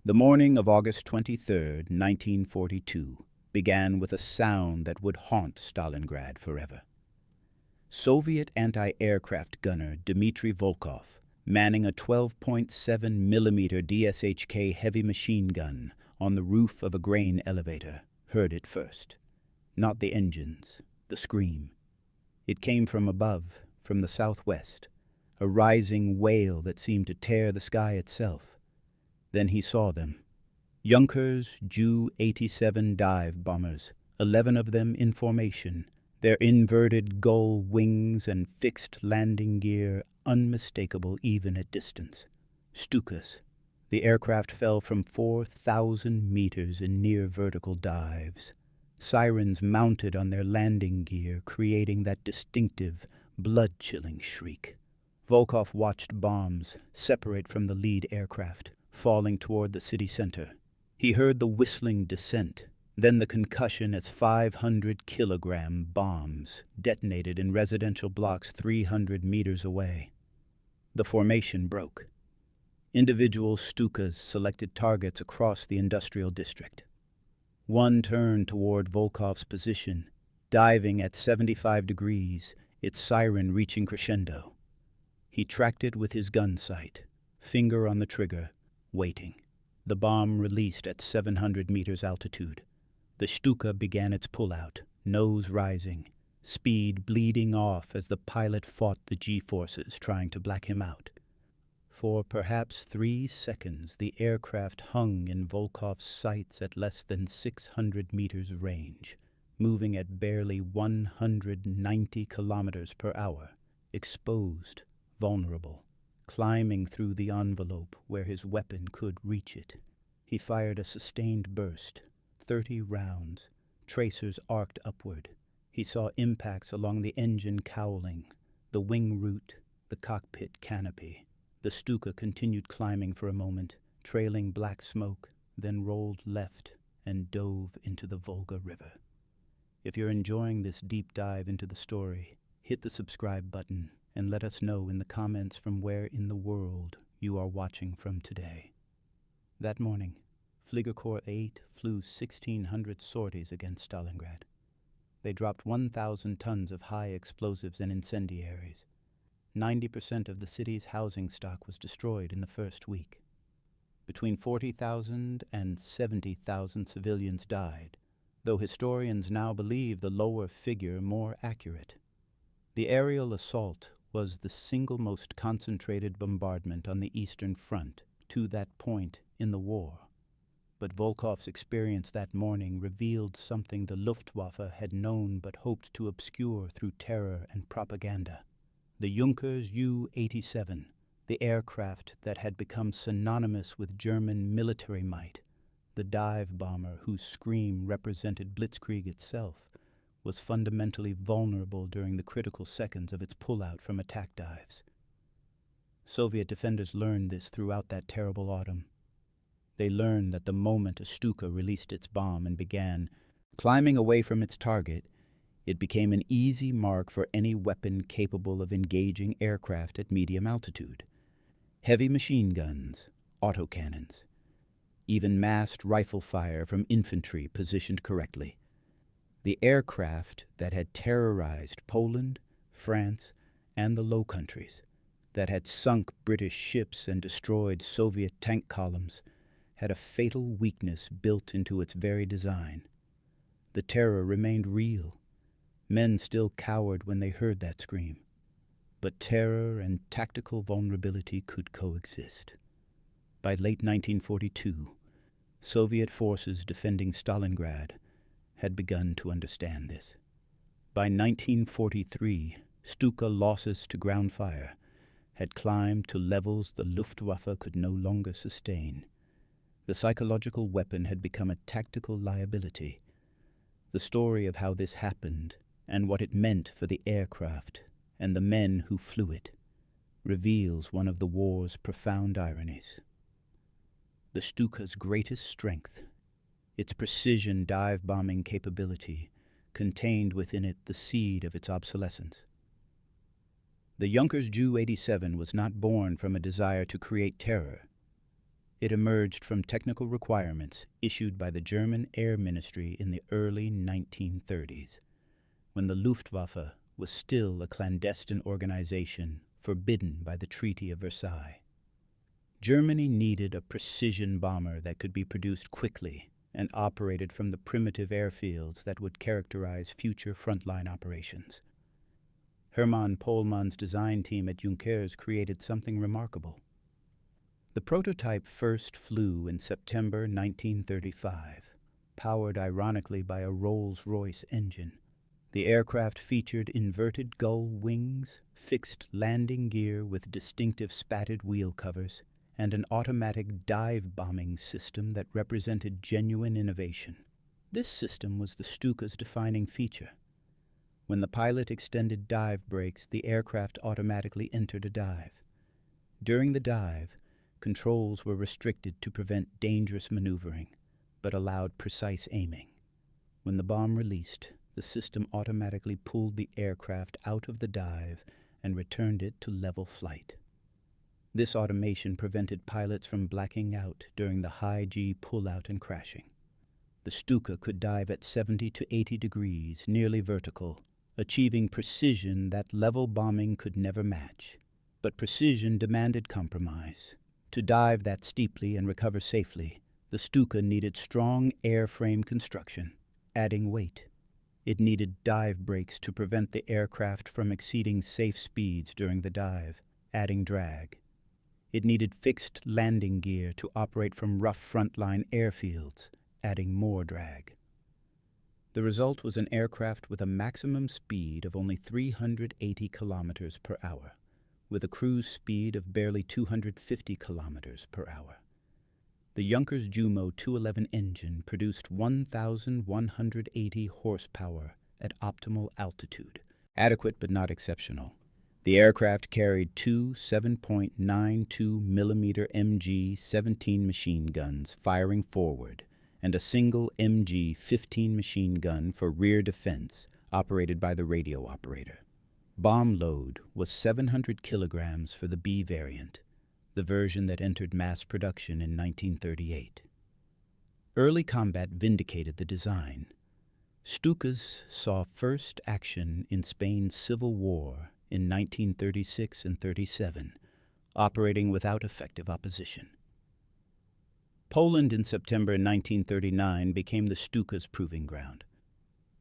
The morning of August 23rd, 1942, began with a sound that would haunt Stalingrad forever. Soviet anti-aircraft gunner Dmitri Volkov, manning a 12.7mm DSHK heavy machine gun on the roof of a grain elevator, heard it first. Not the engines, the scream. It came from above, from the southwest, a rising wail that seemed to tear the sky itself. Then he saw them. Junkers Ju-87 dive bombers, 11 of them in formation, their inverted gull wings and fixed landing gear unmistakable even at distance. Stukas. The aircraft fell from 4,000 meters in near vertical dives. Sirens mounted on their landing gear, creating that distinctive, blood-chilling shriek. Volkov watched bombs separate from the lead aircraft, falling toward the city center. He heard the whistling descent, then the concussion as 500-kilogram bombs detonated in residential blocks 300 meters away. The formation broke. Individual Stukas selected targets across the industrial district. One turned toward Volkov's position, diving at 75 degrees, its siren reaching crescendo. He tracked it with his gun sight, finger on the trigger, waiting. The bomb released at 700 meters altitude. The Stuka began its pullout, nose rising, speed bleeding off as the pilot fought the G-forces trying to black him out. For perhaps 3 seconds, the aircraft hung in Volkov's sights at less than 600 meters range, moving at barely 190 kilometers per hour, exposed, vulnerable, climbing through the envelope where his weapon could reach it. He fired a sustained burst, 30 rounds, tracers arced upward. He saw impacts along the engine cowling, the wing root, the cockpit canopy. The Stuka continued climbing for a moment, trailing black smoke, then rolled left and dove into the Volga River. If you're enjoying this deep dive into the story, hit the subscribe button and let us know in the comments from where in the world you are watching from today. That morning, Fliegerkorps 8 flew 1,600 sorties against Stalingrad. They dropped 1,000 tons of high explosives and incendiaries. 90% of the city's housing stock was destroyed in the first week. Between 40,000 and 70,000 civilians died, though historians now believe the lower figure more accurate. The aerial assault was the single most concentrated bombardment on the Eastern Front to that point in the war. But Volkov's experience that morning revealed something the Luftwaffe had known but hoped to obscure through terror and propaganda. The Junkers Ju-87, the aircraft that had become synonymous with German military might, the dive bomber whose scream represented blitzkrieg itself, was fundamentally vulnerable during the critical seconds of its pullout from attack dives. Soviet defenders learned this throughout that terrible autumn. They learned that the moment a Stuka released its bomb and began climbing away from its target, it became an easy mark for any weapon capable of engaging aircraft at medium altitude. Heavy machine guns, autocannons, even massed rifle fire from infantry positioned correctly. The aircraft that had terrorized Poland, France, and the Low Countries, that had sunk British ships and destroyed Soviet tank columns, had a fatal weakness built into its very design. The terror remained real. Men still cowered when they heard that scream. But terror and tactical vulnerability could coexist. By late 1942, Soviet forces defending Stalingrad had begun to understand this. By 1943, Stuka losses to ground fire had climbed to levels the Luftwaffe could no longer sustain. The psychological weapon had become a tactical liability. The story of how this happened and what it meant for the aircraft and the men who flew it reveals one of the war's profound ironies. The Stuka's greatest strength, its precision dive-bombing capability, contained within it the seed of its obsolescence. The Junkers Ju-87 was not born from a desire to create terror. It emerged from technical requirements issued by the German Air Ministry in the early 1930s, when the Luftwaffe was still a clandestine organization forbidden by the Treaty of Versailles. Germany needed a precision bomber that could be produced quickly and operated from the primitive airfields that would characterize future frontline operations. Hermann Pohlmann's design team at Junkers created something remarkable. The prototype first flew in September 1935, powered ironically by a Rolls-Royce engine. The aircraft featured inverted gull wings, fixed landing gear with distinctive spatted wheel covers, and an automatic dive-bombing system that represented genuine innovation. This system was the Stuka's defining feature. When the pilot extended dive brakes, the aircraft automatically entered a dive. During the dive, controls were restricted to prevent dangerous maneuvering, but allowed precise aiming. When the bomb released, the system automatically pulled the aircraft out of the dive and returned it to level flight. This automation prevented pilots from blacking out during the high-G pull-out and crashing. The Stuka could dive at 70 to 80 degrees, nearly vertical, achieving precision that level bombing could never match. But precision demanded compromise. To dive that steeply and recover safely, the Stuka needed strong airframe construction, adding weight. It needed dive brakes to prevent the aircraft from exceeding safe speeds during the dive, adding drag. It needed fixed landing gear to operate from rough frontline airfields, adding more drag. The result was an aircraft with a maximum speed of only 380 kilometers per hour, with a cruise speed of barely 250 kilometers per hour. The Junkers Jumo 211 engine produced 1,180 horsepower at optimal altitude, adequate but not exceptional. The aircraft carried two 7.92 mm MG-17 machine guns firing forward, and a single MG-15 machine gun for rear defense operated by the radio operator. Bomb load was 700 kilograms for the B variant, the version that entered mass production in 1938. Early combat vindicated the design. Stukas saw first action in Spain's Civil War in 1936 and 37, operating without effective opposition. Poland in September 1939 became the Stuka's proving ground.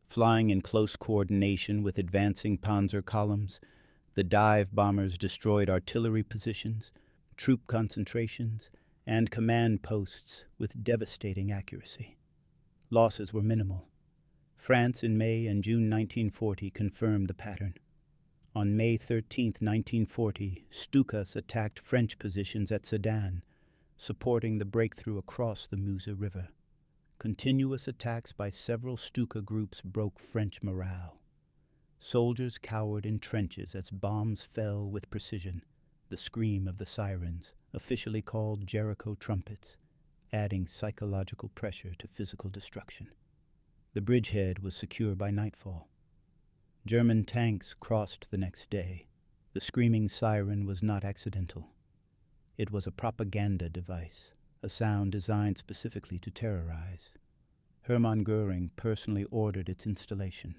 Flying in close coordination with advancing panzer columns, the dive bombers destroyed artillery positions, troop concentrations, and command posts with devastating accuracy. Losses were minimal. France in May and June 1940 confirmed the pattern. On May 13, 1940, Stukas attacked French positions at Sedan, supporting the breakthrough across the Meuse River. Continuous attacks by several Stuka groups broke French morale. Soldiers cowered in trenches as bombs fell with precision, the scream of the sirens, officially called Jericho trumpets, adding psychological pressure to physical destruction. The bridgehead was secure by nightfall. German tanks crossed the next day. The screaming siren was not accidental. It was a propaganda device, a sound designed specifically to terrorize. Hermann Göring personally ordered its installation.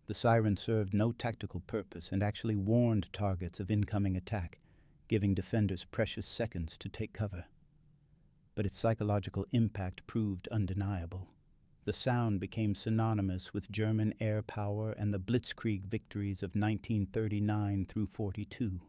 The siren served no tactical purpose and actually warned targets of incoming attack, giving defenders precious seconds to take cover. But its psychological impact proved undeniable. The sound became synonymous with German air power and the Blitzkrieg victories of 1939 through 42.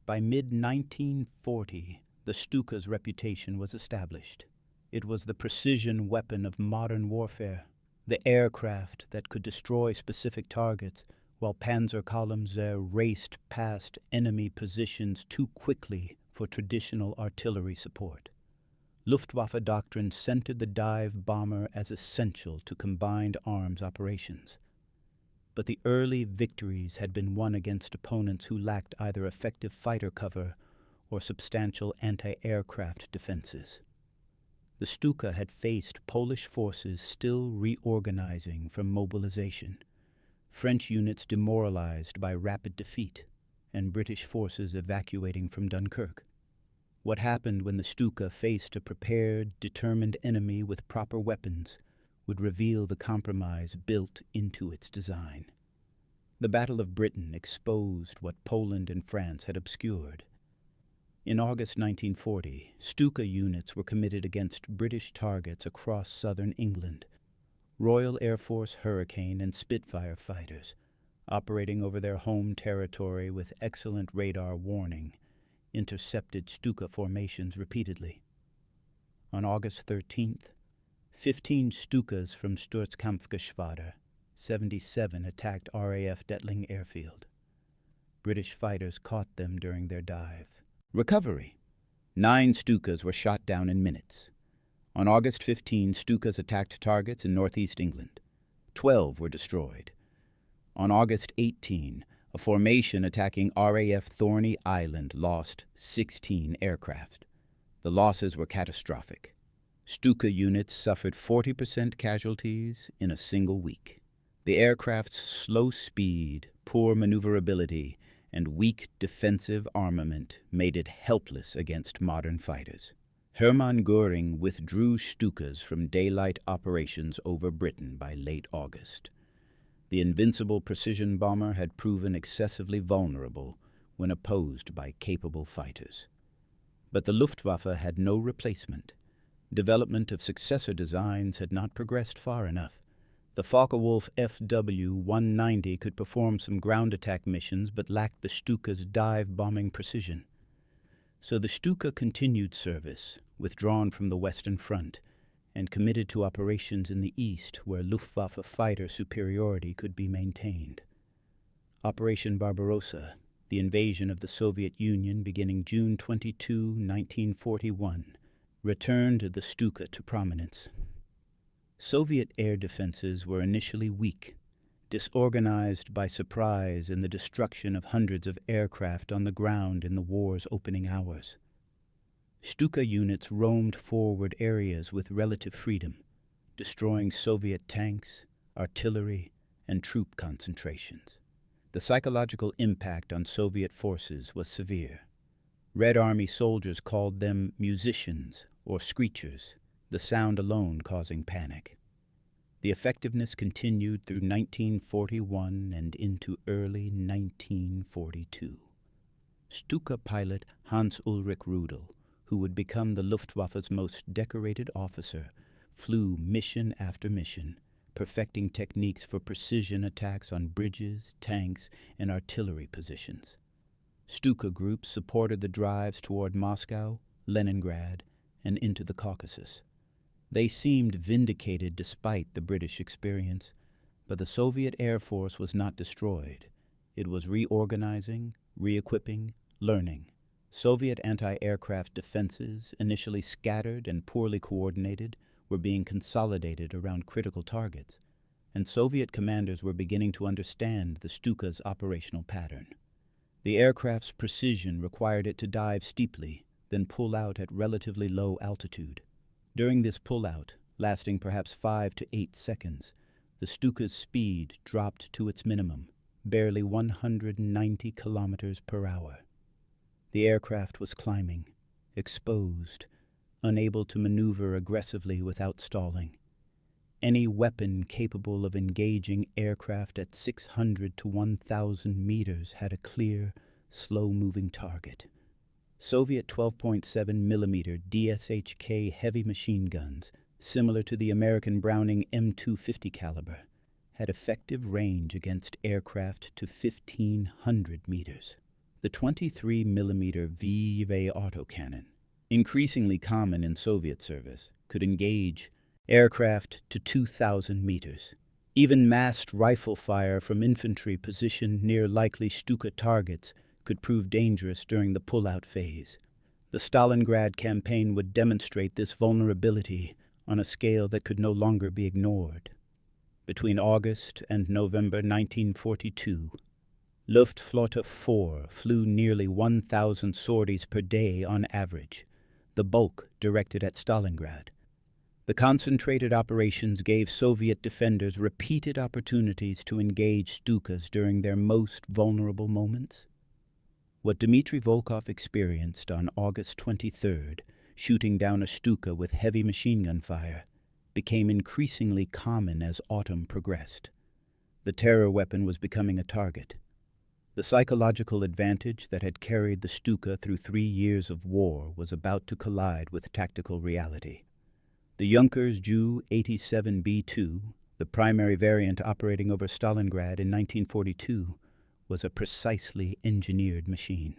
By mid-1940, the Stuka's reputation was established. It was the precision weapon of modern warfare, the aircraft that could destroy specific targets while panzer columns there raced past enemy positions too quickly for traditional artillery support. Luftwaffe Doctrine centered the dive bomber as essential to combined arms operations. But the early victories had been won against opponents who lacked either effective fighter cover or substantial anti-aircraft defenses. The Stuka had faced Polish forces still reorganizing from mobilization, French units demoralized by rapid defeat, and British forces evacuating from Dunkirk. What happened when the Stuka faced a prepared, determined enemy with proper weapons would reveal the compromise built into its design. The Battle of Britain exposed what Poland and France had obscured. In August 1940, Stuka units were committed against British targets across southern England. Royal Air Force Hurricane and Spitfire fighters, operating over their home territory with excellent radar warning, intercepted Stuka formations repeatedly. On August 13th, 15 Stukas from Sturzkampfgeschwader 77 attacked RAF Detling Airfield. British fighters caught them during their dive. Recovery. 9 Stukas were shot down in minutes. On August 15, Stukas attacked targets in northeast England. 12 were destroyed. On August 18, a formation attacking RAF Thorney Island lost 16 aircraft. The losses were catastrophic. Stuka units suffered 40% casualties in a single week. The aircraft's slow speed, poor maneuverability, and weak defensive armament made it helpless against modern fighters. Hermann Göring withdrew Stukas from daylight operations over Britain by late August. The invincible precision bomber had proven excessively vulnerable when opposed by capable fighters. But the Luftwaffe had no replacement. Development of successor designs had not progressed far enough. The Focke-Wulf FW-190 could perform some ground attack missions but lacked the Stuka's dive-bombing precision. So the Stuka continued service, withdrawn from the Western Front, and committed to operations in the east where Luftwaffe fighter superiority could be maintained. Operation Barbarossa, the invasion of the Soviet Union beginning June 22, 1941, returned the Stuka to prominence. Soviet air defenses were initially weak, disorganized by surprise and the destruction of hundreds of aircraft on the ground in the war's opening hours. Stuka units roamed forward areas with relative freedom, destroying Soviet tanks, artillery, and troop concentrations. The psychological impact on Soviet forces was severe. Red Army soldiers called them musicians or screechers, the sound alone causing panic. The effectiveness continued through 1941 and into early 1942. Stuka pilot Hans-Ulrich Rudel, who would become the Luftwaffe's most decorated officer, flew mission after mission, perfecting techniques for precision attacks on bridges, tanks, and artillery positions. Stuka groups supported the drives toward Moscow, Leningrad, and into the Caucasus. They seemed vindicated despite the British experience, but the Soviet Air Force was not destroyed. It was reorganizing, re-equipping, learning. Soviet anti-aircraft defenses, initially scattered and poorly coordinated, were being consolidated around critical targets, and Soviet commanders were beginning to understand the Stuka's operational pattern. The aircraft's precision required it to dive steeply, then pull out at relatively low altitude. During this pull-out, lasting perhaps 5 to 8 seconds, the Stuka's speed dropped to its minimum, barely 190 kilometers per hour. The aircraft was climbing, exposed, unable to maneuver aggressively without stalling. Any weapon capable of engaging aircraft at 600 to 1,000 meters had a clear, slow-moving target. Soviet 12.7mm DSHK heavy machine guns, similar to the American Browning M250 caliber, had effective range against aircraft to 1,500 meters. The 23mm VV autocannon, increasingly common in Soviet service, could engage aircraft to 2,000 meters. Even massed rifle fire from infantry positioned near likely Stuka targets could prove dangerous during the pull-out phase. The Stalingrad campaign would demonstrate this vulnerability on a scale that could no longer be ignored. Between August and November 1942, Luftflotte 4 flew nearly 1,000 sorties per day on average, the bulk directed at Stalingrad. The concentrated operations gave Soviet defenders repeated opportunities to engage Stukas during their most vulnerable moments. What Dmitri Volkov experienced on August 23rd, shooting down a Stuka with heavy machine gun fire, became increasingly common as autumn progressed. The terror weapon was becoming a target. The psychological advantage that had carried the Stuka through 3 years of war was about to collide with tactical reality. The Junkers Ju 87B2, the primary variant operating over Stalingrad in 1942, was a precisely engineered machine.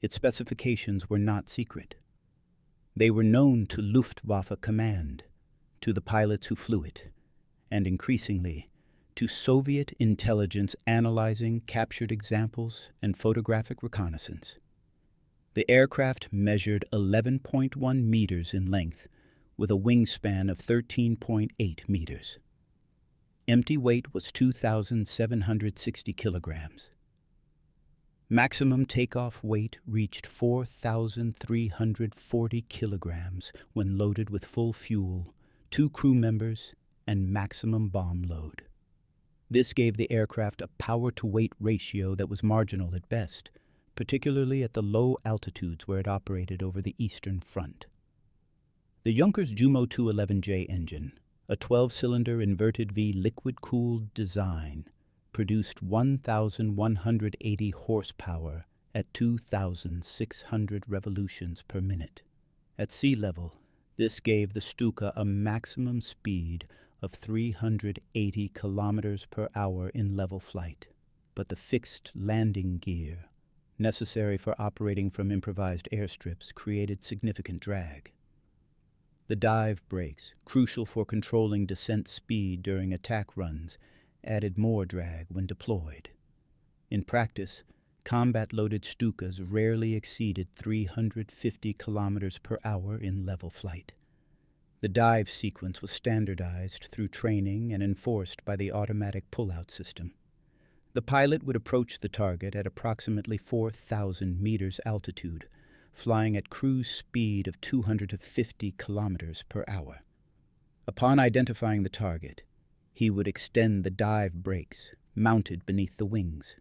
Its specifications were not secret. They were known to Luftwaffe command, to the pilots who flew it, and increasingly to Soviet intelligence analyzing captured examples and photographic reconnaissance. The aircraft measured 11.1 meters in length, with a wingspan of 13.8 meters. Empty weight was 2,760 kilograms. Maximum takeoff weight reached 4,340 kilograms when loaded with full fuel, 2 crew members, and maximum bomb load. This gave the aircraft a power-to-weight ratio that was marginal at best, particularly at the low altitudes where it operated over the Eastern Front. The Junkers Jumo 211J engine, a 12-cylinder inverted V liquid-cooled design, produced 1,180 horsepower at 2,600 revolutions per minute. At sea level, this gave the Stuka a maximum speed of 380 kilometers per hour in level flight, but the fixed landing gear, necessary for operating from improvised airstrips, created significant drag. The dive brakes, crucial for controlling descent speed during attack runs, added more drag when deployed. In practice, combat-loaded Stukas rarely exceeded 350 kilometers per hour in level flight. The dive sequence was standardized through training and enforced by the automatic pull-out system. The pilot would approach the target at approximately 4,000 meters altitude, flying at cruise speed of 250 kilometers per hour. Upon identifying the target, he would extend the dive brakes, mounted beneath the wings.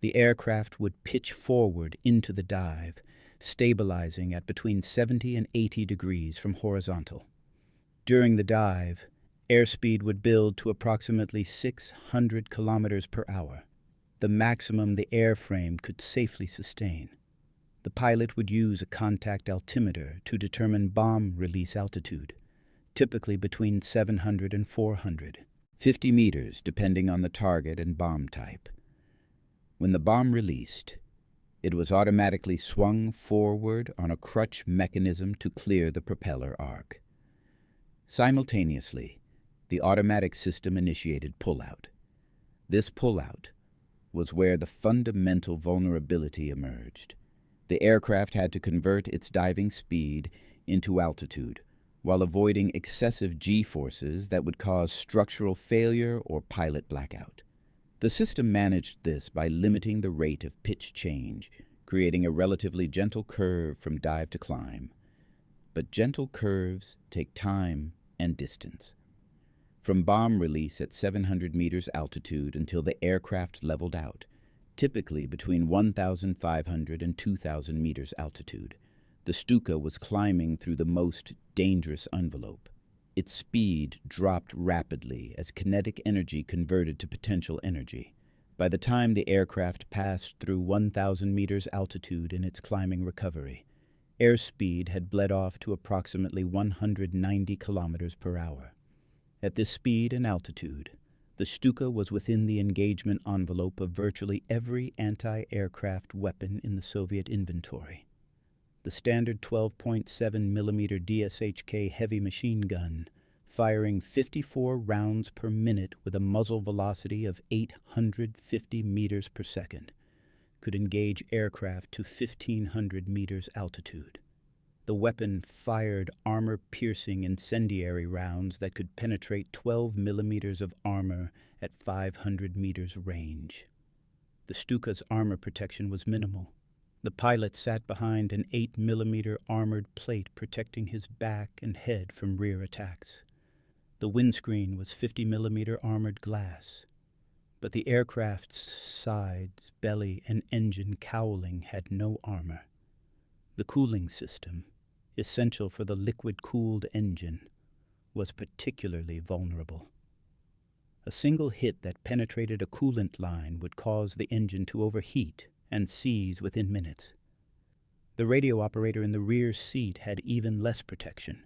The aircraft would pitch forward into the dive, stabilizing at between 70 and 80 degrees from horizontal. During the dive, airspeed would build to approximately 600 kilometers per hour, the maximum the airframe could safely sustain. The pilot would use a contact altimeter to determine bomb release altitude, typically between 700 and 450 meters depending on the target and bomb type. When the bomb released, it was automatically swung forward on a crutch mechanism to clear the propeller arc. Simultaneously, the automatic system initiated pullout. This pullout was where the fundamental vulnerability emerged. The aircraft had to convert its diving speed into altitude, while avoiding excessive G-forces that would cause structural failure or pilot blackout. The system managed this by limiting the rate of pitch change, creating a relatively gentle curve from dive to climb. But gentle curves take time and distance. From bomb release at 700 meters altitude until the aircraft leveled out, typically between 1,500 and 2,000 meters altitude, the Stuka was climbing through the most dangerous envelope. Its speed dropped rapidly as kinetic energy converted to potential energy. By the time the aircraft passed through 1,000 meters altitude in its climbing recovery, airspeed had bled off to approximately 190 kilometers per hour. At this speed and altitude, the Stuka was within the engagement envelope of virtually every anti-aircraft weapon in the Soviet inventory. The standard 12.7mm DSHK heavy machine gun, firing 54 rounds per minute with a muzzle velocity of 850 meters per second, could engage aircraft to 1,500 meters altitude. The weapon fired armor-piercing incendiary rounds that could penetrate 12 millimeters of armor at 500 meters range. The Stuka's armor protection was minimal. The pilot sat behind an 8mm armored plate protecting his back and head from rear attacks. The windscreen was 50mm armored glass. But the aircraft's sides, belly, and engine cowling had no armor. The cooling system, essential for the liquid-cooled engine, was particularly vulnerable. A single hit that penetrated a coolant line would cause the engine to overheat and seize within minutes. The radio operator in the rear seat had even less protection.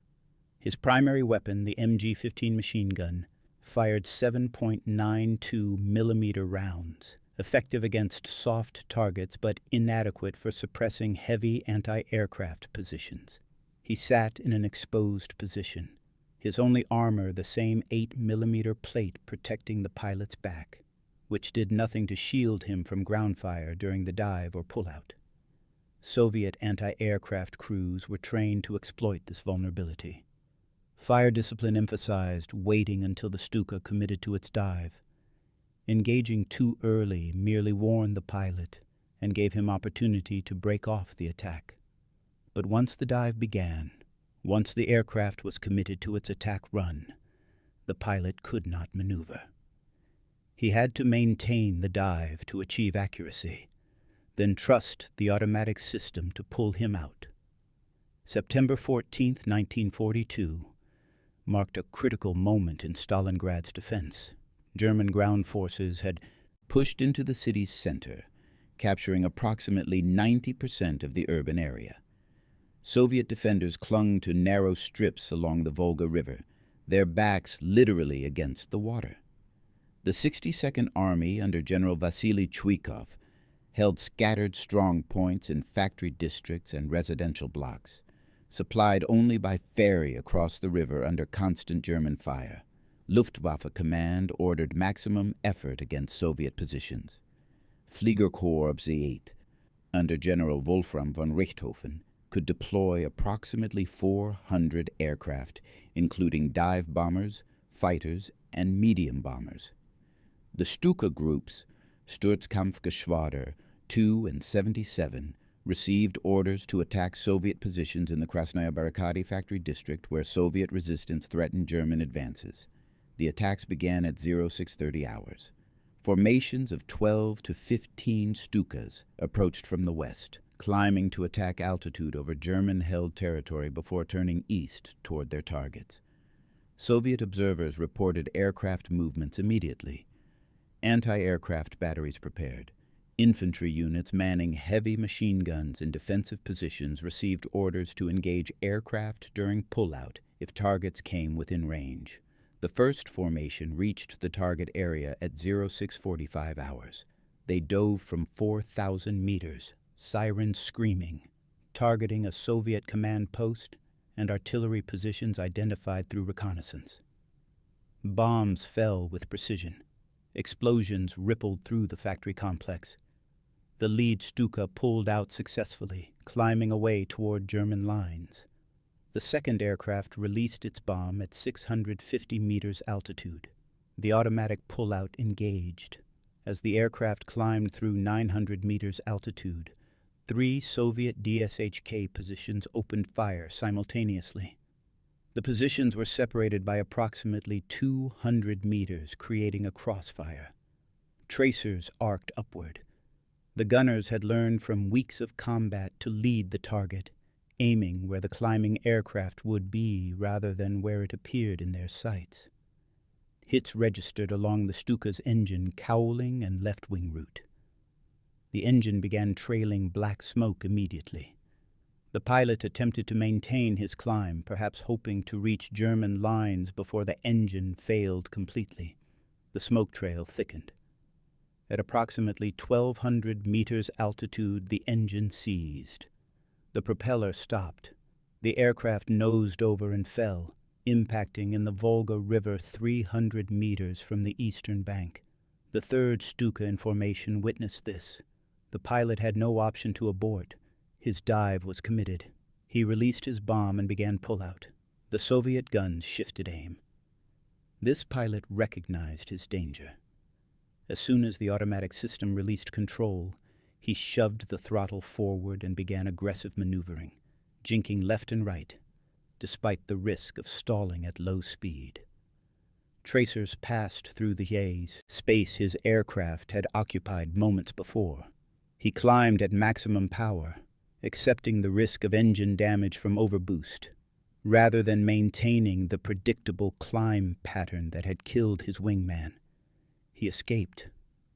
His primary weapon, the MG-15 machine gun, fired 7.92 millimeter rounds, effective against soft targets but inadequate for suppressing heavy anti-aircraft positions. He sat in an exposed position, his only armor the same 8 millimeter plate protecting the pilot's back, which did nothing to shield him from ground fire during the dive or pullout. Soviet anti-aircraft crews were trained to exploit this vulnerability. Fire discipline emphasized waiting until the Stuka committed to its dive. Engaging too early merely warned the pilot and gave him opportunity to break off the attack. But once the dive began, once the aircraft was committed to its attack run, the pilot could not maneuver. He had to maintain the dive to achieve accuracy, then trust the automatic system to pull him out. September 14, 1942, marked a critical moment in Stalingrad's defense. German ground forces had pushed into the city's center, capturing approximately 90% of the urban area. Soviet defenders clung to narrow strips along the Volga River, their backs literally against the water. The 62nd Army under General Vasily Chuikov held scattered strong points in factory districts and residential blocks, supplied only by ferry across the river under constant German fire. Luftwaffe command ordered maximum effort against Soviet positions. Fliegerkorps VIII, under General Wolfram von Richthofen, could deploy approximately 400 aircraft, including dive bombers, fighters, and medium bombers. The Stuka groups, Sturzkampfgeschwader 2 and 77, received orders to attack Soviet positions in the Krasnaya Barakadi factory district where Soviet resistance threatened German advances. The attacks began at 0630 hours. Formations of 12 to 15 Stukas approached from the west, climbing to attack altitude over German-held territory before turning east toward their targets. Soviet observers reported aircraft movements immediately. Anti-aircraft batteries prepared. Infantry units manning heavy machine guns in defensive positions received orders to engage aircraft during pullout if targets came within range. The first formation reached the target area at 0645 hours. They dove from 4,000 meters, sirens screaming, targeting a Soviet command post and artillery positions identified through reconnaissance. Bombs fell with precision. Explosions rippled through the factory complex. The lead Stuka pulled out successfully, climbing away toward German lines. The second aircraft released its bomb at 650 meters altitude. The automatic pullout engaged. As the aircraft climbed through 900 meters altitude, 3 Soviet DSHK positions opened fire simultaneously. The positions were separated by approximately 200 meters, creating a crossfire. Tracers arced upward. The gunners had learned from weeks of combat to lead the target, aiming where the climbing aircraft would be rather than where it appeared in their sights. Hits registered along the Stuka's engine cowling and left wing route. The engine began trailing black smoke immediately. The pilot attempted to maintain his climb, perhaps hoping to reach German lines before the engine failed completely. The smoke trail thickened. At approximately 1,200 meters altitude, the engine seized. The propeller stopped. The aircraft nosed over and fell, impacting in the Volga River 300 meters from the eastern bank. The third Stuka in formation witnessed this. The pilot had no option to abort. His dive was committed. He released his bomb and began pullout. The Soviet guns shifted aim. This pilot recognized his danger. As soon as the automatic system released control, he shoved the throttle forward and began aggressive maneuvering, jinking left and right, despite the risk of stalling at low speed. Tracers passed through the haze, space his aircraft had occupied moments before. He climbed at maximum power, accepting the risk of engine damage from overboost, rather than maintaining the predictable climb pattern that had killed his wingman. He escaped,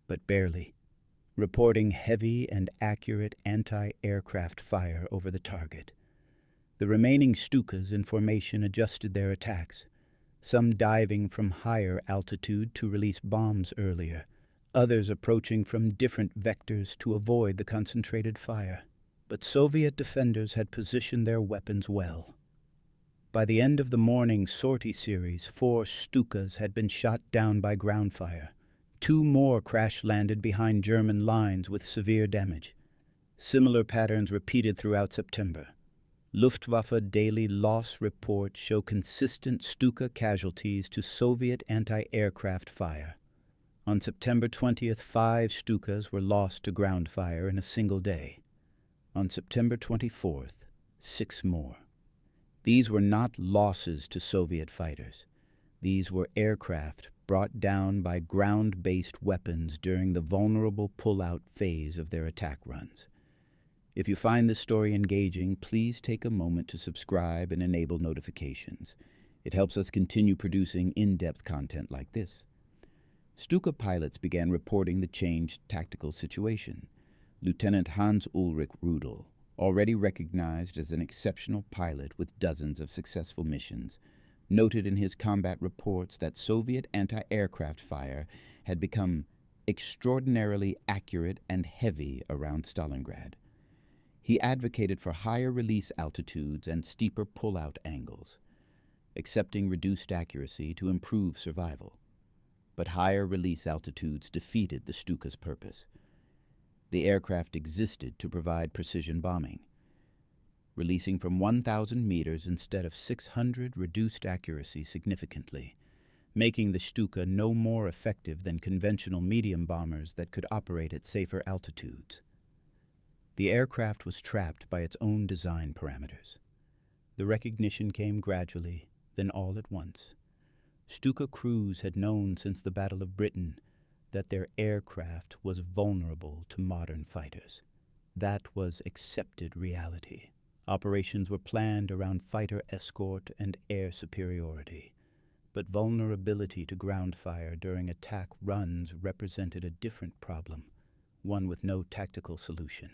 but barely, reporting heavy and accurate anti-aircraft fire over the target. The remaining Stukas in formation adjusted their attacks, some diving from higher altitude to release bombs earlier, others approaching from different vectors to avoid the concentrated fire. But Soviet defenders had positioned their weapons well. By the end of the morning sortie series, 4 Stukas had been shot down by ground fire. 2 more crash-landed behind German lines with severe damage. Similar patterns repeated throughout September. Luftwaffe daily loss reports show consistent Stuka casualties to Soviet anti-aircraft fire. On September 20th, 5 Stukas were lost to ground fire in a single day. On September 24th, 6 more. These were not losses to Soviet fighters. These were aircraft brought down by ground-based weapons during the vulnerable pull-out phase of their attack runs. If you find this story engaging, please take a moment to subscribe and enable notifications. It helps us continue producing in-depth content like this. Stuka pilots began reporting the changed tactical situation. Lieutenant Hans-Ulrich Rudel, already recognized as an exceptional pilot with dozens of successful missions, noted in his combat reports that Soviet anti-aircraft fire had become extraordinarily accurate and heavy around Stalingrad. He advocated for higher release altitudes and steeper pull-out angles, accepting reduced accuracy to improve survival. But higher release altitudes defeated the Stuka's purpose. The aircraft existed to provide precision bombing. Releasing from 1,000 meters instead of 600 reduced accuracy significantly, making the Stuka no more effective than conventional medium bombers that could operate at safer altitudes. The aircraft was trapped by its own design parameters. The recognition came gradually, then all at once. Stuka crews had known since the Battle of Britain that their aircraft was vulnerable to modern fighters. That was accepted reality. Operations were planned around fighter escort and air superiority, but vulnerability to ground fire during attack runs represented a different problem, one with no tactical solution.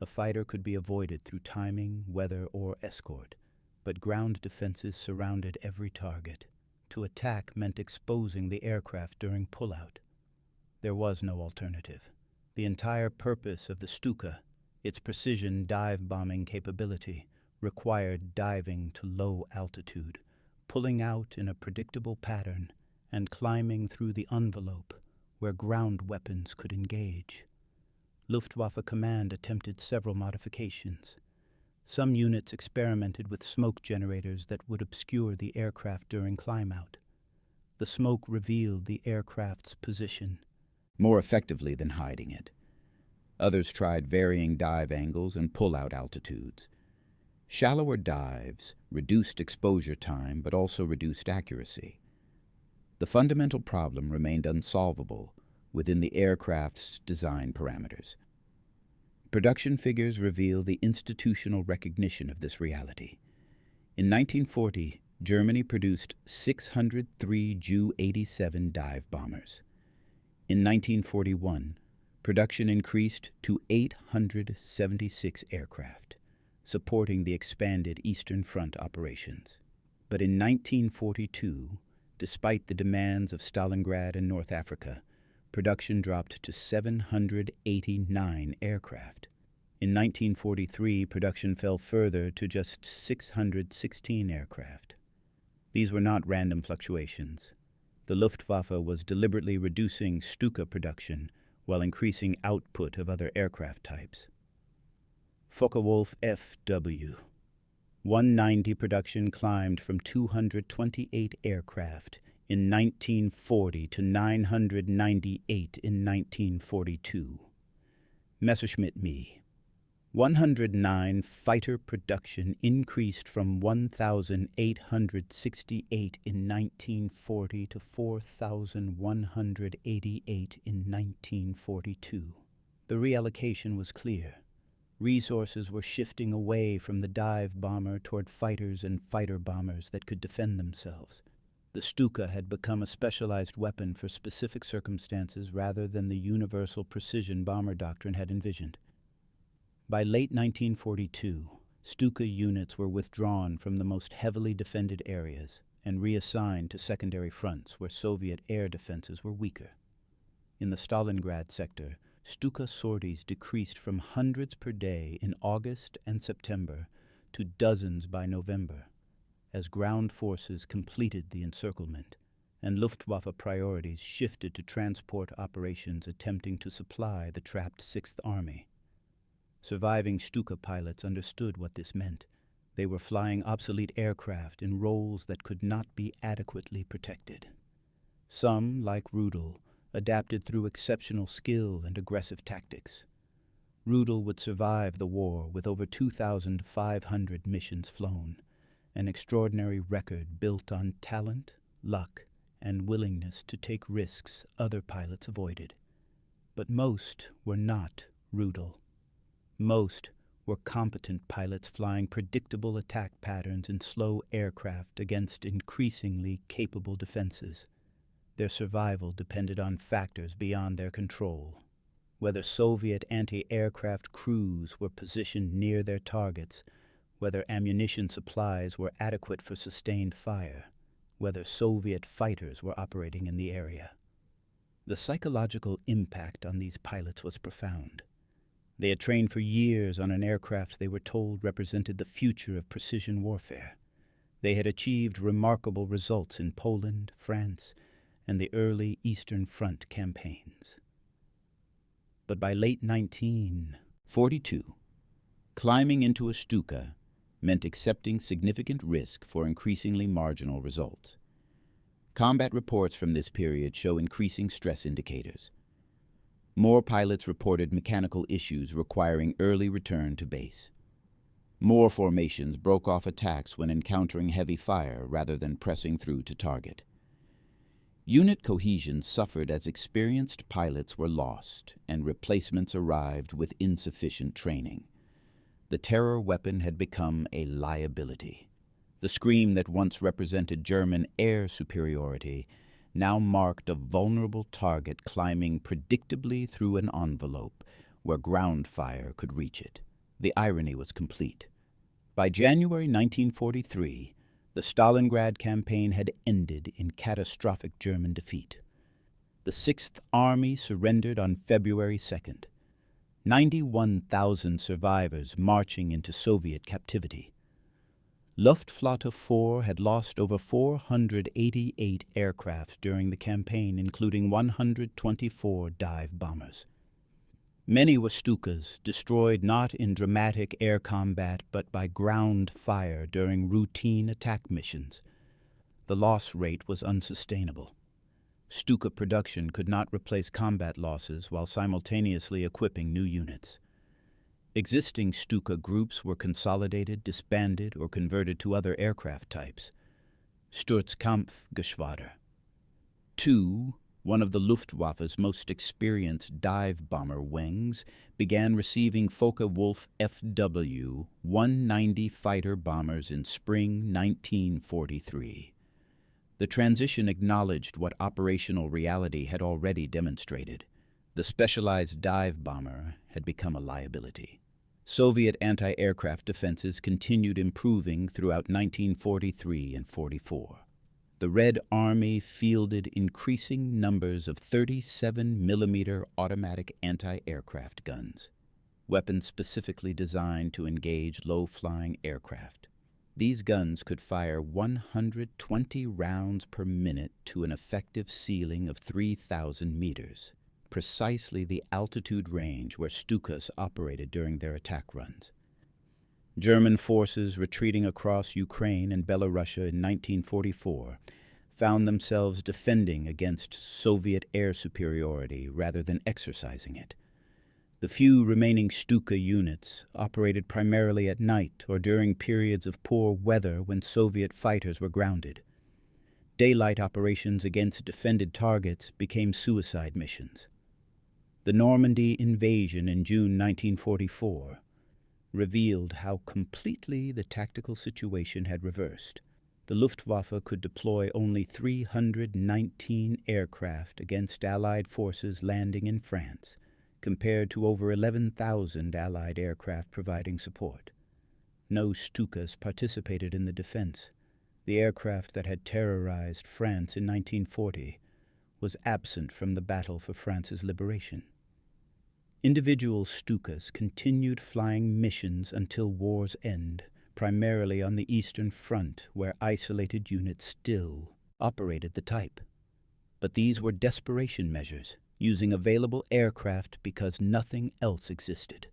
A fighter could be avoided through timing, weather, or escort, but ground defenses surrounded every target. To attack meant exposing the aircraft during pullout. There was no alternative. The entire purpose of the Stuka, its precision dive bombing capability, required diving to low altitude, pulling out in a predictable pattern, and climbing through the envelope where ground weapons could engage. Luftwaffe Command attempted several modifications. Some units experimented with smoke generators that would obscure the aircraft during climb-out. The smoke revealed the aircraft's position more effectively than hiding it. Others tried varying dive angles and pull-out altitudes. Shallower dives reduced exposure time but also reduced accuracy. The fundamental problem remained unsolvable within the aircraft's design parameters. Production figures reveal the institutional recognition of this reality. In 1940, Germany produced 603 Ju-87 dive bombers. In 1941, production increased to 876 aircraft, supporting the expanded Eastern Front operations. But in 1942, despite the demands of Stalingrad and North Africa, production dropped to 789 aircraft. In 1943, production fell further to just 616 aircraft. These were not random fluctuations. The Luftwaffe was deliberately reducing Stuka production while increasing output of other aircraft types. Focke-Wulf FW. 190 production climbed from 228 aircraft in 1940 to 998 in 1942. Messerschmitt Me. 109 fighter production increased from 1,868 in 1940 to 4,188 in 1942. The reallocation was clear. Resources were shifting away from the dive bomber toward fighters and fighter bombers that could defend themselves. The Stuka had become a specialized weapon for specific circumstances rather than the universal precision bomber doctrine had envisioned. By late 1942, Stuka units were withdrawn from the most heavily defended areas and reassigned to secondary fronts where Soviet air defenses were weaker. In the Stalingrad sector, Stuka sorties decreased from hundreds per day in August and September to dozens by November, as ground forces completed the encirclement and Luftwaffe priorities shifted to transport operations attempting to supply the trapped Sixth Army. Surviving Stuka pilots understood what this meant. They were flying obsolete aircraft in roles that could not be adequately protected. Some, like Rudel, adapted through exceptional skill and aggressive tactics. Rudel would survive the war with over 2,500 missions flown, an extraordinary record built on talent, luck, and willingness to take risks other pilots avoided. But most were not Rudel. Most were competent pilots flying predictable attack patterns in slow aircraft against increasingly capable defenses. Their survival depended on factors beyond their control. Whether Soviet anti-aircraft crews were positioned near their targets, whether ammunition supplies were adequate for sustained fire, whether Soviet fighters were operating in the area. The psychological impact on these pilots was profound. They had trained for years on an aircraft they were told represented the future of precision warfare. They had achieved remarkable results in Poland, France, and the early Eastern Front campaigns. But by late 1942, climbing into a Stuka meant accepting significant risk for increasingly marginal results. Combat reports from this period show increasing stress indicators. More pilots reported mechanical issues requiring early return to base. More formations broke off attacks when encountering heavy fire rather than pressing through to target. Unit cohesion suffered as experienced pilots were lost and replacements arrived with insufficient training. The terror weapon had become a liability. The scream that once represented German air superiority now marked a vulnerable target climbing predictably through an envelope where ground fire could reach it. The irony was complete. By January 1943, the Stalingrad campaign had ended in catastrophic German defeat. The Sixth Army surrendered on February 2nd. 91,000 survivors marching into Soviet captivity. Luftwaffe 4 had lost over 488 aircraft during the campaign, including 124 dive bombers. Many were Stukas, destroyed not in dramatic air combat but by ground fire during routine attack missions. The loss rate was unsustainable. Stuka production could not replace combat losses while simultaneously equipping new units. Existing Stuka groups were consolidated, disbanded, or converted to other aircraft types. Sturzkampfgeschwader. 2, one of the Luftwaffe's most experienced dive bomber wings, began receiving Focke-Wulf FW-190 fighter bombers in spring 1943. The transition acknowledged what operational reality had already demonstrated. The specialized dive bomber had become a liability. Soviet anti-aircraft defenses continued improving throughout 1943 and 44. The Red Army fielded increasing numbers of 37mm automatic anti-aircraft guns, weapons specifically designed to engage low-flying aircraft. These guns could fire 120 rounds per minute to an effective ceiling of 3,000 meters. Precisely the altitude range where Stukas operated during their attack runs. German forces retreating across Ukraine and Belarusia in 1944 found themselves defending against Soviet air superiority rather than exercising it. The few remaining Stuka units operated primarily at night or during periods of poor weather when Soviet fighters were grounded. Daylight operations against defended targets became suicide missions. The Normandy invasion in June 1944 revealed how completely the tactical situation had reversed. The Luftwaffe could deploy only 319 aircraft against Allied forces landing in France, compared to over 11,000 Allied aircraft providing support. No Stukas participated in the defense. The aircraft that had terrorized France in 1940 was absent from the battle for France's liberation. Individual Stukas continued flying missions until war's end, primarily on the Eastern Front, where isolated units still operated the type. But these were desperation measures, using available aircraft because nothing else existed.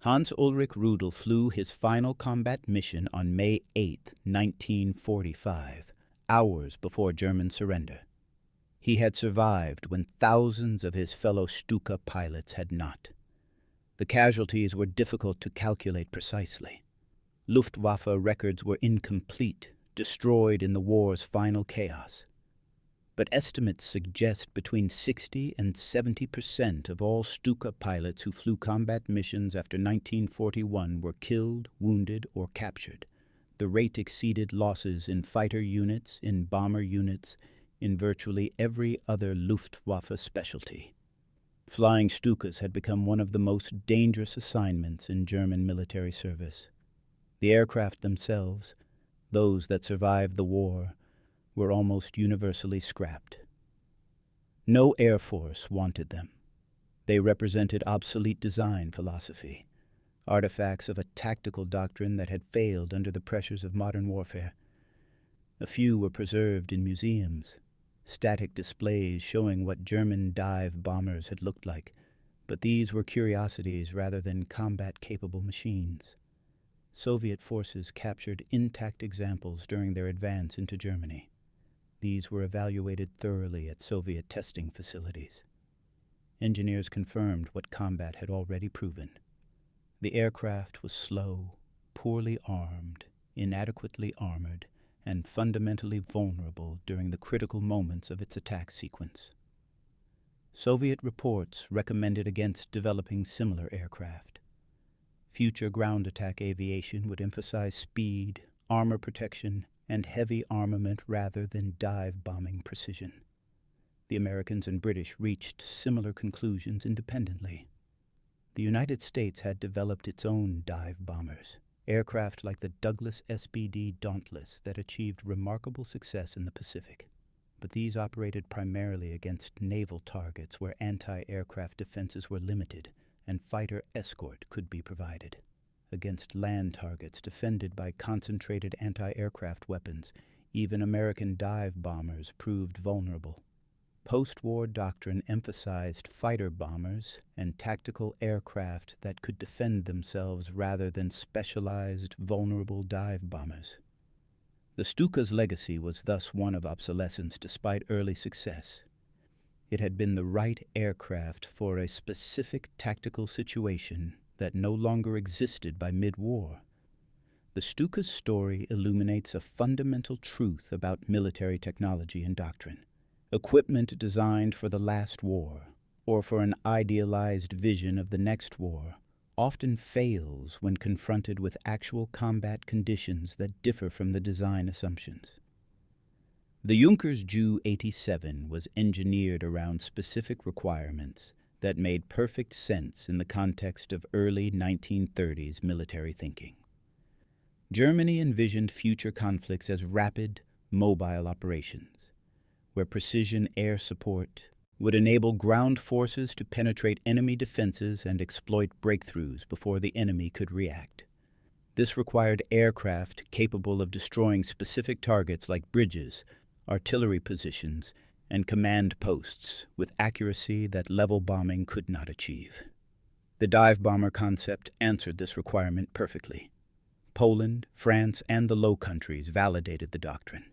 Hans-Ulrich Rudel flew his final combat mission on May 8, 1945, hours before German surrender. He had survived when thousands of his fellow Stuka pilots had not. The casualties were difficult to calculate precisely. Luftwaffe records were incomplete, destroyed in the war's final chaos. But estimates suggest between 60 and 70% of all Stuka pilots who flew combat missions after 1941 were killed, wounded, or captured. The rate exceeded losses in fighter units, in bomber units, in virtually every other Luftwaffe specialty. Flying Stukas had become one of the most dangerous assignments in German military service. The aircraft themselves, those that survived the war, were almost universally scrapped. No air force wanted them. They represented obsolete design philosophy, artifacts of a tactical doctrine that had failed under the pressures of modern warfare. A few were preserved in museums, static displays showing what German dive bombers had looked like, but these were curiosities rather than combat-capable machines. Soviet forces captured intact examples during their advance into Germany. These were evaluated thoroughly at Soviet testing facilities. Engineers confirmed what combat had already proven. The aircraft was slow, poorly armed, inadequately armored, and fundamentally vulnerable during the critical moments of its attack sequence. Soviet reports recommended against developing similar aircraft. Future ground attack aviation would emphasize speed, armor protection, and heavy armament rather than dive bombing precision. The Americans and British reached similar conclusions independently. The United States had developed its own dive bombers, aircraft like the Douglas SBD Dauntless that achieved remarkable success in the Pacific. But these operated primarily against naval targets where anti-aircraft defenses were limited and fighter escort could be provided. Against land targets defended by concentrated anti-aircraft weapons, even American dive bombers proved vulnerable. Post-war doctrine emphasized fighter bombers and tactical aircraft that could defend themselves rather than specialized, vulnerable dive bombers. The Stuka's legacy was thus one of obsolescence despite early success. It had been the right aircraft for a specific tactical situation that no longer existed by mid-war. The Stuka's story illuminates a fundamental truth about military technology and doctrine. Equipment designed for the last war, or for an idealized vision of the next war, often fails when confronted with actual combat conditions that differ from the design assumptions. The Junkers Ju-87 was engineered around specific requirements that made perfect sense in the context of early 1930s military thinking. Germany envisioned future conflicts as rapid, mobile operations, where precision air support would enable ground forces to penetrate enemy defenses and exploit breakthroughs before the enemy could react. This required aircraft capable of destroying specific targets like bridges, artillery positions, and command posts with accuracy that level bombing could not achieve. The dive bomber concept answered this requirement perfectly. Poland, France, and the Low Countries validated the doctrine.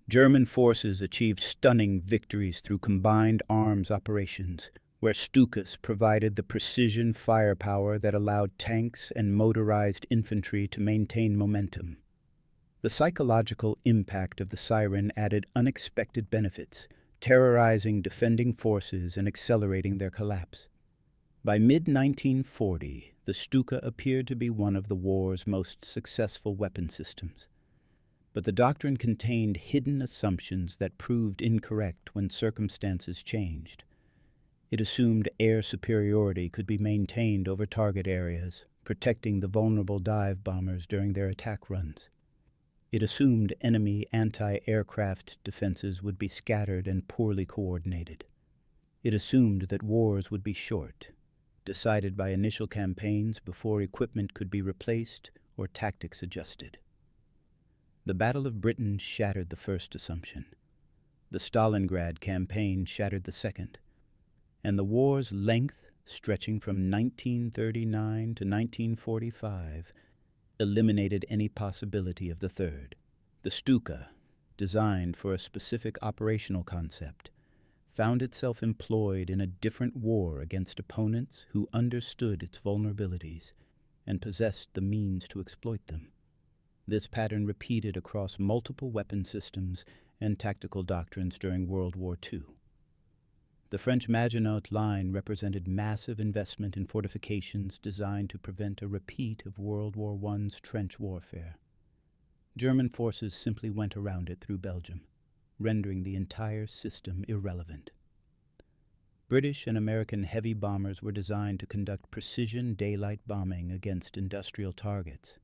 German forces achieved stunning victories through combined arms operations, where Stukas provided the precision firepower that allowed tanks and motorized infantry to maintain momentum. The psychological impact of the Siren added unexpected benefits, terrorizing defending forces and accelerating their collapse. By mid-1940, the Stuka appeared to be one of the war's most successful weapon systems. But the doctrine contained hidden assumptions that proved incorrect when circumstances changed. It assumed air superiority could be maintained over target areas, protecting the vulnerable dive bombers during their attack runs. It assumed enemy anti-aircraft defenses would be scattered and poorly coordinated. It assumed that wars would be short, decided by initial campaigns before equipment could be replaced or tactics adjusted. The Battle of Britain shattered the first assumption. The Stalingrad campaign shattered the second. And the war's length, stretching from 1939 to 1945, eliminated any possibility of the third. The Stuka, designed for a specific operational concept, found itself employed in a different war against opponents who understood its vulnerabilities and possessed the means to exploit them. This pattern repeated across multiple weapon systems and tactical doctrines during World War II. The French Maginot Line represented massive investment in fortifications designed to prevent a repeat of World War I's trench warfare. German forces simply went around it through Belgium, rendering the entire system irrelevant. British and American heavy bombers were designed to conduct precision daylight bombing against industrial targets.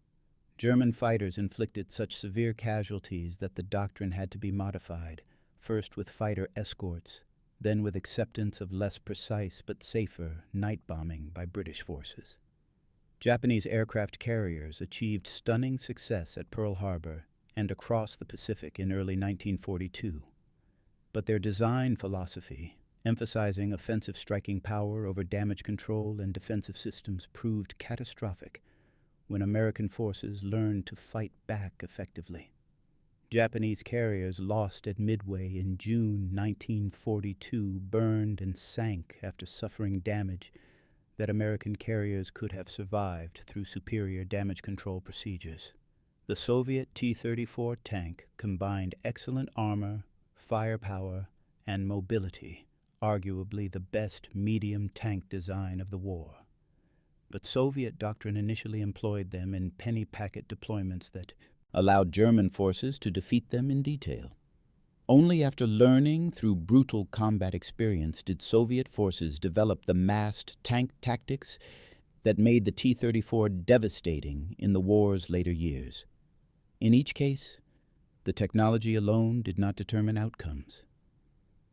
German fighters inflicted such severe casualties that the doctrine had to be modified, first with fighter escorts, then with acceptance of less precise but safer night bombing by British forces. Japanese aircraft carriers achieved stunning success at Pearl Harbor and across the Pacific in early 1942. But their design philosophy, emphasizing offensive striking power over damage control and defensive systems, proved catastrophic when American forces learned to fight back effectively. Japanese carriers lost at Midway in June 1942 burned and sank after suffering damage that American carriers could have survived through superior damage control procedures. The Soviet T-34 tank combined excellent armor, firepower, and mobility, arguably the best medium tank design of the war. But Soviet doctrine initially employed them in penny packet deployments that allowed German forces to defeat them in detail. Only after learning through brutal combat experience did Soviet forces develop the massed tank tactics that made the T-34 devastating in the war's later years. In each case, the technology alone did not determine outcomes.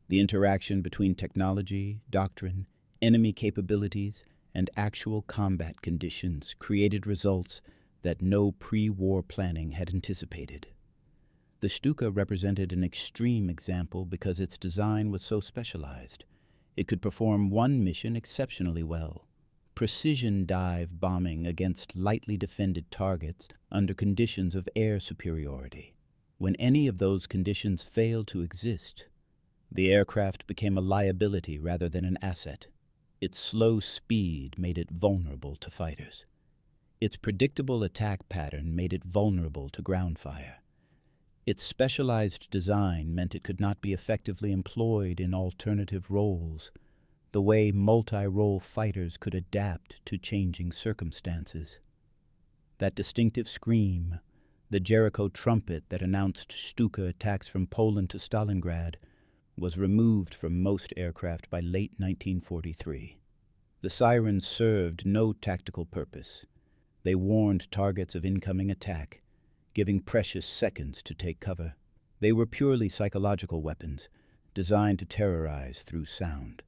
The interaction between technology, doctrine, enemy capabilities, and actual combat conditions created results that no pre-war planning had anticipated. The Stuka represented an extreme example because its design was so specialized. It could perform one mission exceptionally well: precision dive bombing against lightly defended targets under conditions of air superiority. When any of those conditions failed to exist, the aircraft became a liability rather than an asset. Its slow speed made it vulnerable to fighters. Its predictable attack pattern made it vulnerable to ground fire. Its specialized design meant it could not be effectively employed in alternative roles, the way multi-role fighters could adapt to changing circumstances. That distinctive scream, the Jericho trumpet that announced Stuka attacks from Poland to Stalingrad, was removed from most aircraft by late 1943. The sirens served no tactical purpose. They warned targets of incoming attack, giving precious seconds to take cover. They were purely psychological weapons, designed to terrorize through sound.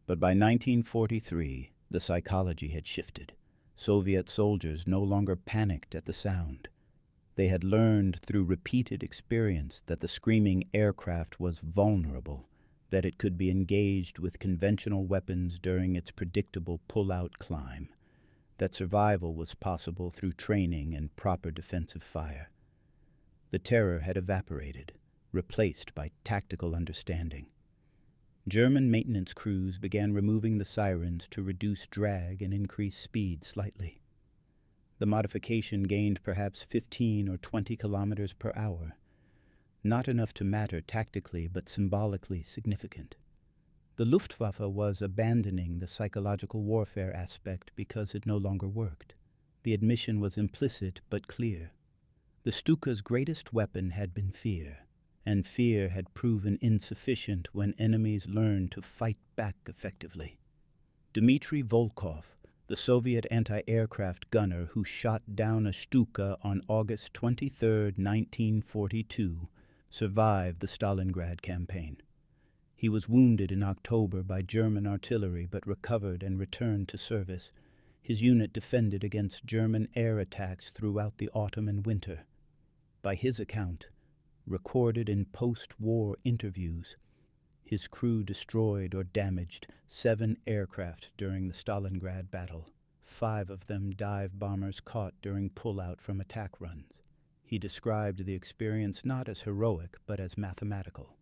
But by 1943, the psychology had shifted. Soviet soldiers no longer panicked at the sound. They had learned through repeated experience that the screaming aircraft was vulnerable, that it could be engaged with conventional weapons during its predictable pull-out climb, that survival was possible through training and proper defensive fire. The terror had evaporated, replaced by tactical understanding. German maintenance crews began removing the sirens to reduce drag and increase speed slightly. The modification gained perhaps 15 or 20 kilometers per hour, not enough to matter tactically but symbolically significant. The Luftwaffe was abandoning the psychological warfare aspect because it no longer worked. The admission was implicit but clear. The Stuka's greatest weapon had been fear, and fear had proven insufficient when enemies learned to fight back effectively. Dmitri Volkov, the Soviet anti-aircraft gunner who shot down a Stuka on August 23, 1942, survived the Stalingrad campaign. He was wounded in October by German artillery but recovered and returned to service. His unit defended against German air attacks throughout the autumn and winter. By his account, recorded in post-war interviews, his crew destroyed or damaged 7 aircraft during the Stalingrad battle, 5 of them dive bombers caught during pullout from attack runs. He described the experience not as heroic but as mathematical.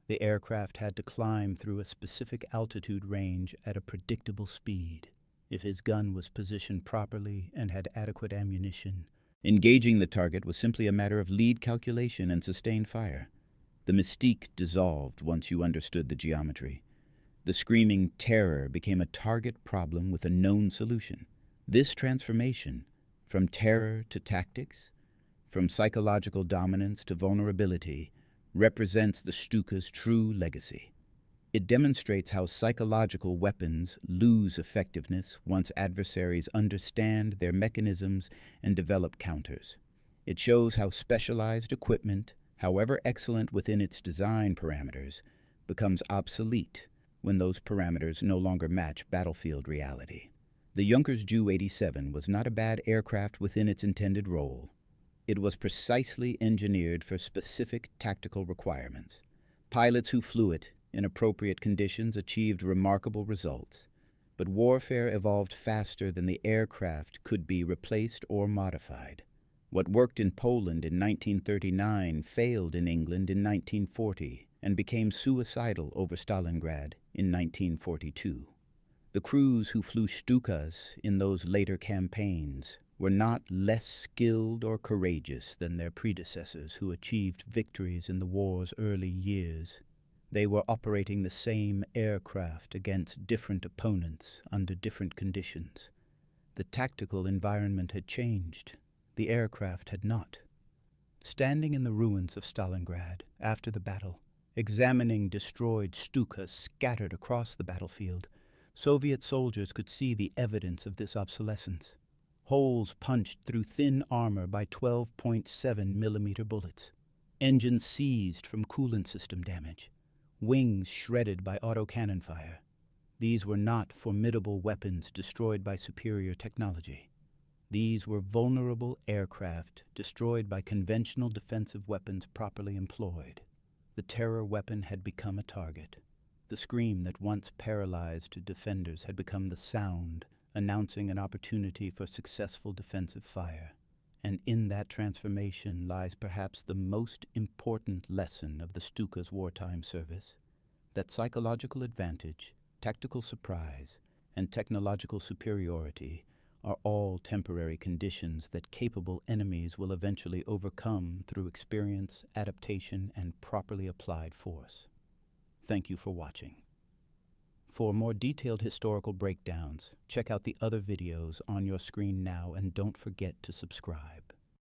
The aircraft had to climb through a specific altitude range at a predictable speed. If his gun was positioned properly and had adequate ammunition, engaging the target was simply a matter of lead calculation and sustained fire. The mystique dissolved once you understood the geometry. The screaming terror became a target problem with a known solution. This transformation, from terror to tactics, from psychological dominance to vulnerability, represents the Stuka's true legacy. It demonstrates how psychological weapons lose effectiveness once adversaries understand their mechanisms and develop counters. It shows how specialized equipment, however excellent within its design parameters, becomes obsolete when those parameters no longer match battlefield reality. The Junkers Ju-87 was not a bad aircraft within its intended role. It was precisely engineered for specific tactical requirements. Pilots who flew it in appropriate conditions achieved remarkable results. But warfare evolved faster than the aircraft could be replaced or modified. What worked in Poland in 1939 failed in England in 1940 and became suicidal over Stalingrad in 1942. The crews who flew Stukas in those later campaigns were not less skilled or courageous than their predecessors who achieved victories in the war's early years. They were operating the same aircraft against different opponents under different conditions. The tactical environment had changed. The aircraft had not. Standing in the ruins of Stalingrad after the battle, examining destroyed Stukas scattered across the battlefield, Soviet soldiers could see the evidence of this obsolescence. Holes punched through thin armor by 12.7 millimeter bullets, engines seized from coolant system damage, wings shredded by autocannon fire. These were not formidable weapons destroyed by superior technology. These were vulnerable aircraft destroyed by conventional defensive weapons properly employed. The terror weapon had become a target. The scream that once paralyzed defenders had become the sound announcing an opportunity for successful defensive fire. And in that transformation lies perhaps the most important lesson of the Stuka's wartime service, that psychological advantage, tactical surprise, and technological superiority are all temporary conditions that capable enemies will eventually overcome through experience, adaptation, and properly applied force. Thank you for watching. For more detailed historical breakdowns, check out the other videos on your screen now and don't forget to subscribe.